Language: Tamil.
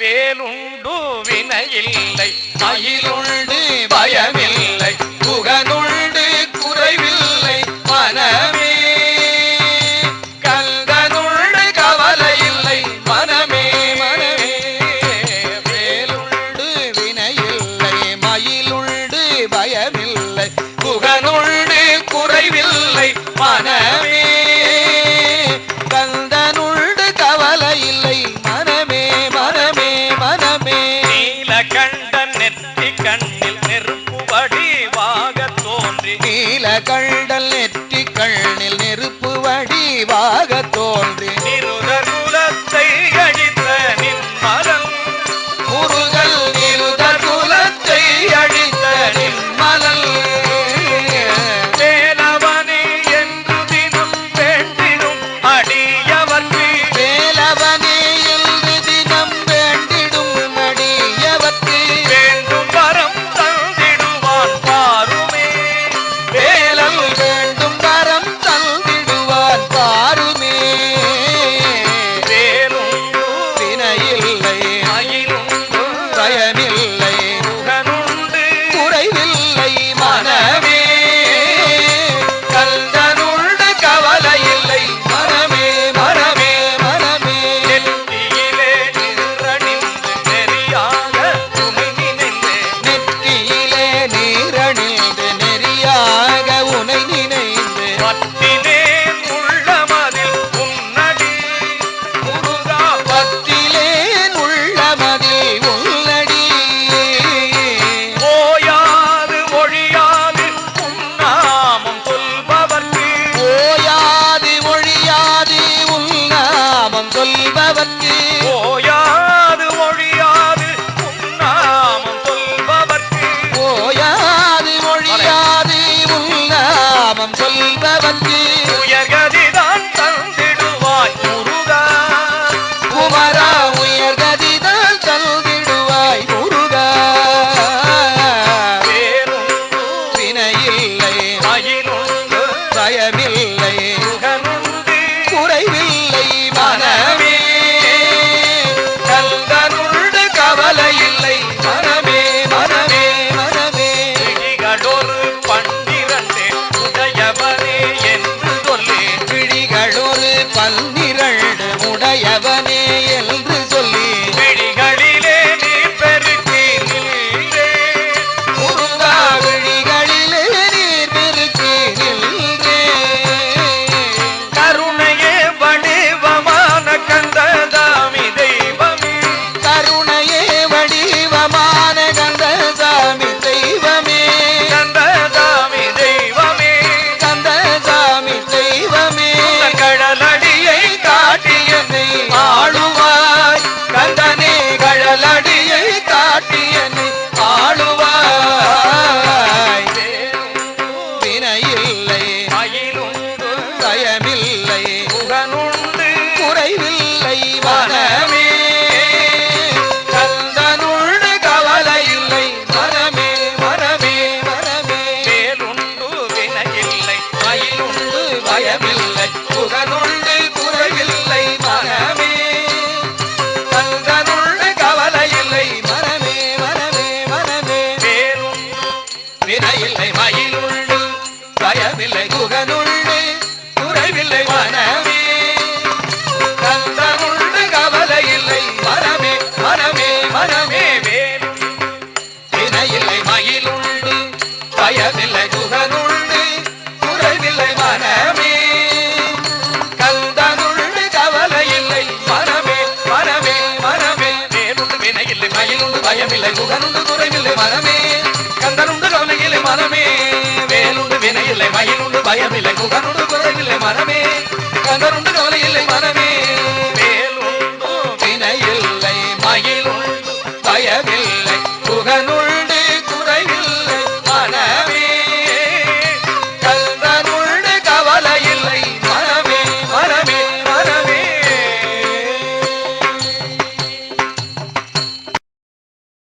வேலுண்டு வினையில்லை மயிலுண்டு பயமில்லை புகனுண்டு குறைவில்லை மனமே கந்தனுண்டு கவலை இல்லை மனமே மனமே வேலுண்டு வினையில்லை மயிலுண்டு பயமில்லை புகனுண்டு குறைவில்லை மனமே கந்தனுண்டு கவலை இல்லை மனமே மனமே மனமே நீலகண்டன் நெற்றி கண்ணில் நெருப்பு வடிவாக தோன்றி நீலகண்டன் நெற்றி கண்ணில் நெருப்பு வடிவாக தோன்றி நிருதர் குலத்தை அழித்த நின்மலன் முருகல் நிருதர் குலத்தை அழித்த நின்மலன் வேலவனே என்று தினம் வேண்டிடும் அடியவர்க்கு வேலவனே என்று தினம் வேண்டிடும் அடியவர்க்கு வேண்டும் வரம் தந்திடுவான் பாருமே வேலல் வேண்டும் வரம் தந்திடுவான் பாருமே வேலுண்டு வினையில்லை மயிலுண்டு பயமில்லை புகனுண்டு குறைவில்லை மனமே கந்தனுண்டு கவலை இல்லை மனமே மனமே மனமே நெற்றியிலே நின்றணிந்து நெறியாக துணை நினைந்து நெற்றியிலே நீரணிந்து நெறியாக உனை நினைந்து பத்தினேன் உள்ளமதில் உன்னடி முருகா பத்திலேன் உள்ளமதில் உள்ளடி ஓயாது ஒழியாது உன்னாமம் சொல்பவர்க்கு ஓயாது ஒழியாது உன்னாமம் சொல்பவர்க்கு ஓயாது ஒழியாது உன்னாமம் சொல்பவர்க்கு ஓயாது ஒழியாது உன்னாமம் சொல்பவர்க்கு உயர்கதிதான் தந்திடுவாய் முருகா குமரா உயர்கதிதான் தந்திடுவாய் முருகா வேலுண்டு வினையில்லை மயிலுண்டு பயமில்லை புகனுண்டு குறைவில்லை மனமே கந்தனுண்டு கவலை இல்லை மனமே மனமே மனமே விழிகளொரு 12 உடையவனே என்று சொல்லி விழிகளொரு 12 உடையவனே என்று சொல்லி விழிகளிலே நீ பெருக்கி நின்றே முருகா விழிகளிலே நீர் பெருக்கி நின்றே கருணையே வடிவமான கந்ததாமி தெய்வமே கருணையே வடிவமான கந்தசாமி தெய்வமே கந்ததாமி தெய்வமே கந்தசாமி தெய்வமே கடலடியை காட்டியனை ஆளுவாய் கந்தனே கழலடியை காட்டியனை ஆளுவாய் வினையில்லை மயிலுண்டு பயமில்லை புகனுண்டு குறைவில்லை மனமே கந்தனுண்டு கவலை இல்லை மனமே மனமே மனமே வேலுண்டு வினையில்லை மயிலுண்டு பயமில்லை புகனுண்டு குறைவில்லை மனமே கந்தனுண்டு கவலை இல்லை மனமே மனமே மனமே வேலுண்டு வினையில்லை மயிலுண்டு பயமில்லை குகனுண்டு குறைவில்லை மனமே கந்தனுண்டு கவலை இல்லை மனமே மனமே மனமே வேலுண்டு வினையில்லை மயிலுண்டு பயமில்லை குகனுண்டு குறைவில்லை மனமே கந்தனுண்டு கவலை இல்லை மனமே மனமே மனமே வேலுண்டு வினையில்லை மயிலுண்டு பயமில்லை குகனுண்டு குறைவில்லை மனமே கந்தனுண்டு கவலை இல்லை மனமே வேலுண்டு வினையில்லை மயிலுண்டு பயமில்லை குகனுண்டு